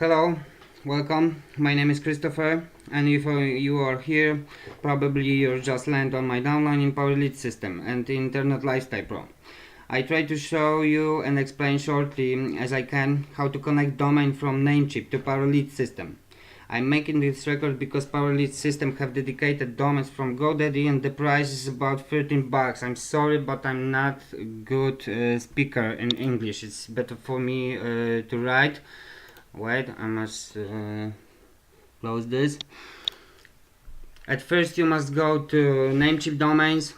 Hello, welcome. My name is Christopher, and if you are here, probably you just land on my downline in PowerLead system and Internet Lifestyle Pro. I try to show you and explain shortly as I can how to connect domain from Namecheap to PowerLead system. I'm making this record because PowerLead system have dedicated domains from GoDaddy and the price is about 13 bucks. I'm sorry, but I'm not a good speaker in English. It's better for me to write. Wait, I must close this. At first you must go to Namecheap domains,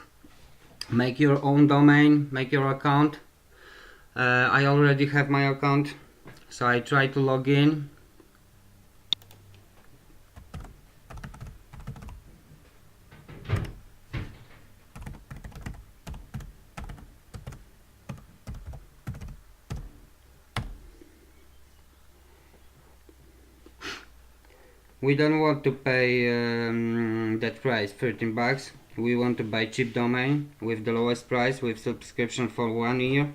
make your own domain, make your account. I already have my account, so I try to log in. We don't want to pay that price, 13 bucks. We want to buy cheap domain with the lowest price with subscription for 1 year.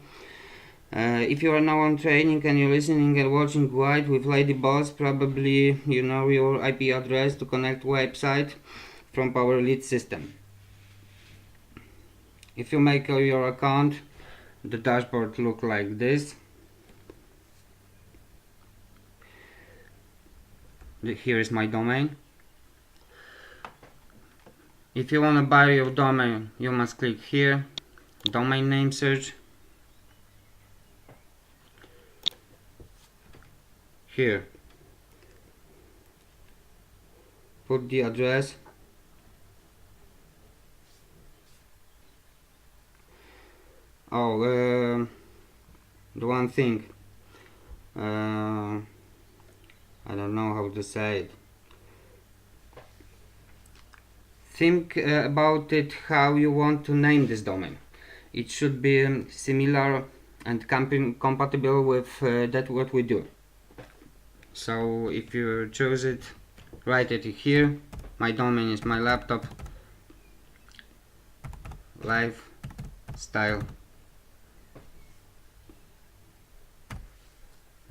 If you are now on training and you're listening and watching White with Lady Boss, probably you know your IP address to connect website from PowerLead system. If you make your account, the dashboard look like this. Here is my domain. If you want to buy your domain, you must click here, domain name search. Here, put the address. The one thing, I don't know how to say it. Think about it how you want to name this domain. It should be similar and compatible with that what we do. So if you choose it, write it here. My domain is my laptop, lifestyle,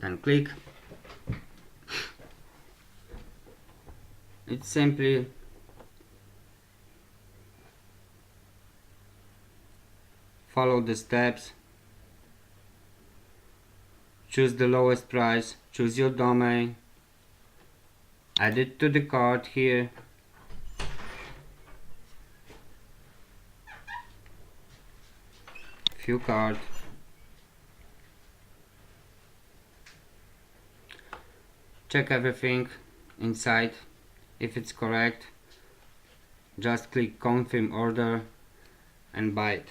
then click. It's simply follow the steps, choose the lowest price, choose your domain, add it to the cart here, view cart, check everything inside. If it's correct, just click confirm order and buy it.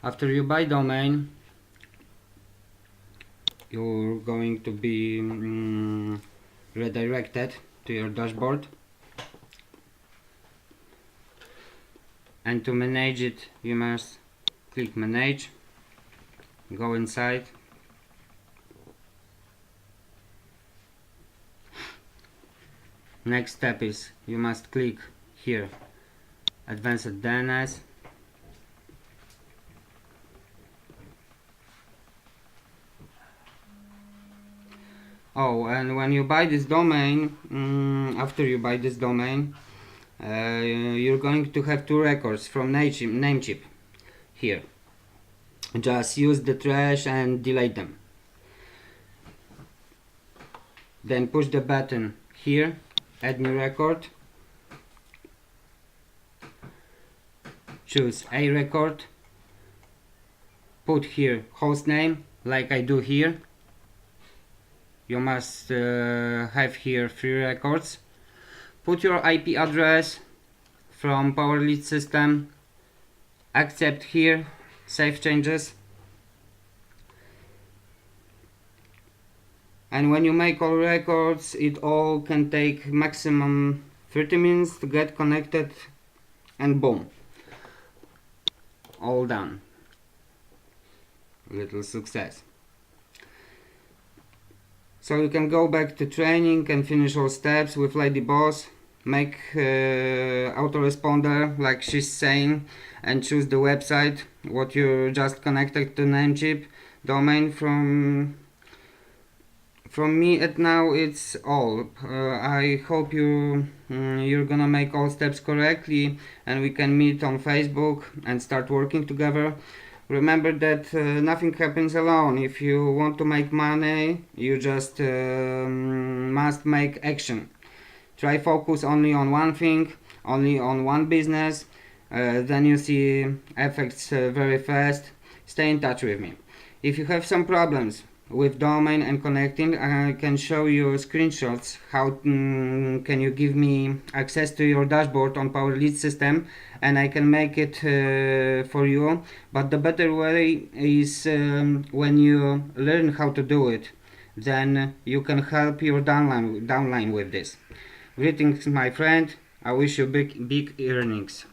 After you buy domain, you're going to be redirected to your dashboard, and to manage it you must click manage, go inside, next step is you must click here advanced DNS, and when you buy this domain, after you buy this domain, you're going to have two records from Namecheap here. Just use the trash and delete them. Then push the button here, add new record, choose a record, put here host name like I do here. You must have here 3 records. Put your IP address from PowerLead system, accept here, save changes. And when you make all records, it all can take maximum 30 minutes to get connected, and boom, all done. Little success. So you can go back to training and finish all steps with Lady Boss, make autoresponder like she's saying, and choose the website what you just connected to Namecheap. domain. From me at now it's all. I hope you're gonna make all steps correctly, and we can meet on Facebook and start working together. Remember that nothing happens alone. If you want to make money, you just must make action. Try focus only on one thing, only on one business. Then you see effects very fast. Stay in touch with me. If you have some problems with domain and connecting, I can show you screenshots. How can you give me access to your dashboard on Power Lead system, and I can make it for you. But the better way is when you learn how to do it, then you can help your downline with this. Greetings, my friend. I wish you big earnings.